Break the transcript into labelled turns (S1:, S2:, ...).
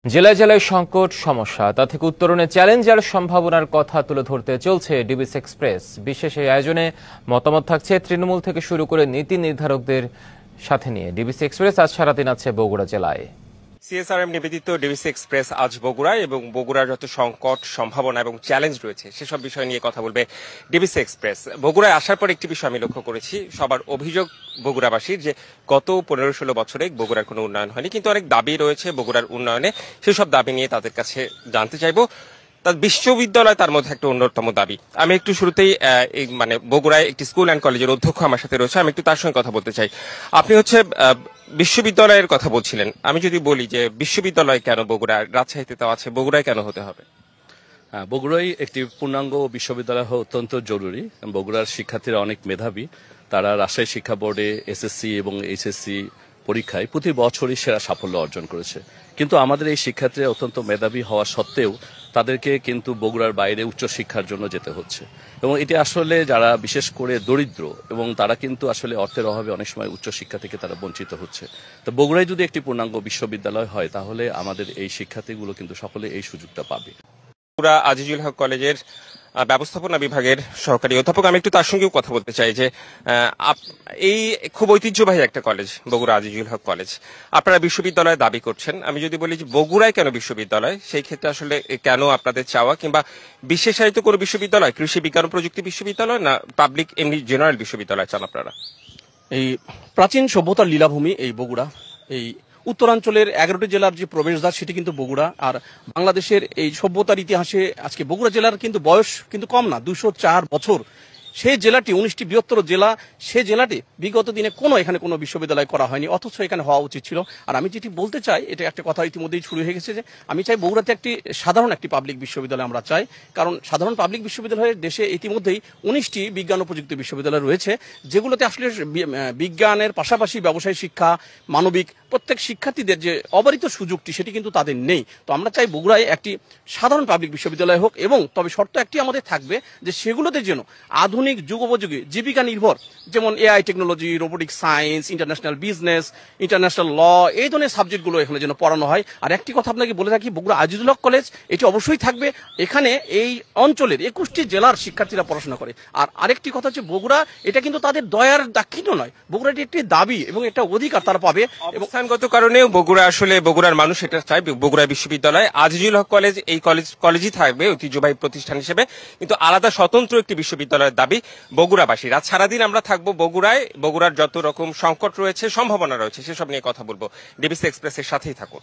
S1: জেলায় জেলায় সংকট সমস্যা তা থেকে উত্তরণে চ্যালেঞ্জ আর সম্ভাবনার কথা তুলে ধরতে চলছে ডিবিসি এক্সপ্রেস। বিশেষ এই আয়োজনে মতামত থাকছে তৃণমূল থেকে শুরু করে নীতি নির্ধারকদের সাথে নিয়ে। ডিবিসি এক্সপ্রেস আজ সারাদিন আছে বগুড়া জেলায়।
S2: সিএসআরএম নিবেদিত ডিবিসি এক্সপ্রেস আজ বগুড়ায় এবং বগুড়ার যত সংকট সম্ভাবনা এবং চ্যালেঞ্জ রয়েছে সেসব বিষয় নিয়ে কথা বলবে ডিবিসি এক্সপ্রেস। বগুড়ায় আসার পর একটি বিষয় আমি লক্ষ্য করেছি, সবার অভিযোগ বগুড়াবাসীর যে গত 15-16 বছরে বগুড়ার কোনো উন্নয়ন হয়নি, কিন্তু অনেক দাবি রয়েছে বগুড়ার উন্নয়নে। সেসব দাবি নিয়ে তাদের কাছে জানতে চাইবো। তার বিশ্ববিদ্যালয় তার মধ্যে একটা অন্যতম দাবি। আমি একটু শুরুতেই বগুড়ায় একটি স্কুল অ্যান্ড কলেজের অধ্যক্ষ আমার সাথে রয়েছে, আমি একটু তার সঙ্গে কথা বলতে চাই। আপনি বিশ্ববিদ্যালয়ের কথা বলছিলেন, আমি যদি বলি যে বিশ্ববিদ্যালয় কেন বগুড়ায়, রাজশাহীতে তো আছে, বগুড়ায় কেন হতে হবে?
S3: বগুড়ায় একটি পূর্ণাঙ্গ বিশ্ববিদ্যালয় হওয়া অত্যন্ত জরুরি। বগুড়ার শিক্ষার্থীরা অনেক মেধাবী, তারা রাজশাহী শিক্ষা বোর্ডে এসএসসি এবং এইচএসসি পরীক্ষায় প্রতি বছরই সেরা সাফল্য অর্জন করেছে। কিন্তু আমাদের এই শিক্ষার্থীরা অত্যন্ত মেধাবী হওয়া সত্ত্বেও তাদেরকে কিন্তু বগুড়ার বাইরে উচ্চশিক্ষার জন্য যেতে হচ্ছে, এবং এটি আসলে যারা বিশেষ করে দরিদ্র এবং তারা কিন্তু আসলে অর্থের অভাবে অনেক সময় উচ্চশিক্ষা থেকে তারা বঞ্চিত হচ্ছে। তো বগুড়ায় যদি একটি পূর্ণাঙ্গ বিশ্ববিদ্যালয় হয় তাহলে আমাদের এই শিক্ষার্থীগুলো কিন্তু সকলে এই সুযোগটা পাবে।
S2: বগুড়া আজিজুল হক কলেজের ব্যবস্থাপনা বিভাগের সহকারী অধ্যাপক, আমি একটু তার সঙ্গেও কথা বলতে চাই যে এই খুব ঐতিহ্যবাহী একটা কলেজ বগুড়া আজিজুল হক কলেজ, আপনারা বিশ্ববিদ্যালয় দাবি করছেন। আমি যদি বলি যে বগুড়ায় কেন বিশ্ববিদ্যালয়, সেই ক্ষেত্রে আসলে কেন আপনাদের চাওয়া, কিংবা বিশেষায়িত কোনো বিশ্ববিদ্যালয়, কৃষি বিজ্ঞান ও প্রযুক্তি বিশ্ববিদ্যালয়, না পাবলিক এমনি জেনারেল বিশ্ববিদ্যালয় চান আপনারা?
S4: এই প্রাচীন সভ্যতার লীলাভূমি এই বগুড়া, এই উত্তরাঞ্চলের 11টি জেলার যে প্রবেশদ্বার সেটি কিন্তু বগুড়া। আর বাংলাদেশের এই সভ্যতার ইতিহাসে আজকে বগুড়া জেলার কিন্তু বয়স কিন্তু কম না, 204 বছর। সেই জেলাটি 19টি বৃহত্তর জেলা, সেই জেলাটি বিগত দিনে এখানে কোনো বিশ্ববিদ্যালয় করা হয়নি, অথচ এখানে হওয়া উচিত ছিল। আর আমি যেটি বলতে চাই, এটা একটা কথা ইতিমধ্যেই শুরু হয়ে গেছে যে আমি চাই বগুড়াতে সাধারণ একটি পাবলিক বিশ্ববিদ্যালয় আমরা চাই, কারণ সাধারণ পাবলিক বিশ্ববিদ্যালয়ের দেশে ইতিমধ্যেই 19টি বিজ্ঞান ও প্রযুক্তি বিশ্ববিদ্যালয় রয়েছে, যেগুলোতে আসলে বিজ্ঞানের পাশাপাশি ব্যবসায় শিক্ষা, মানবিক প্রত্যেক শিক্ষার্থীদের যে অবারিত সুযোগটি সেটি কিন্তু তাদের নেই। তো আমরা চাই বগুড়ায় একটি সাধারণ পাবলিক বিশ্ববিদ্যালয় হোক, এবং তবে শর্ত একটি আমাদের থাকবে যে সেগুলোতে যেন আধুনিক যুগোপযোগী জীবিকা নির্ভর, যেমন AI technology, robotic science, international business, international law, এই ধরনের সাবজেক্টগুলো এখানে যেন পড়ানো হয়। আর একটি কথা আপনাকে বলে রাখি, বগুড়া আজিজুল হক কলেজ এটি অবশ্যই থাকবে। এখানে এই অঞ্চলের 21টি জেলার শিক্ষার্থীরা পড়াশোনা করে। আর আরেকটি কথা হচ্ছে, বগুড়া এটা কিন্তু তাদের দয়ার দাক্ষিণ্য নয়, বগুড়াটি একটি দাবি এবং একটা অধিকার তারা পাবে।
S2: অবস্থানগত কারণেও বগুড়া, আসলে বগুড়ার মানুষ এটা চায় বগুড়া বিশ্ববিদ্যালয়, আজিজুল হক কলেজ এই কলেজই থাকবে ঐতিহ্যবাহী প্রতিষ্ঠান হিসেবে, কিন্তু আলাদা স্বতন্ত্র একটি বিশ্ববিদ্যালয়ের দাবি বগুড়াবাসী। রাত সারাদিন আমরা থাকবো বগুড়ায়, বগুড়ার যত রকম সংকট রয়েছে, সম্ভাবনা রয়েছে, সেসব নিয়ে কথা বলবো। ডিবিসি এক্সপ্রেসের সাথেই থাকুন।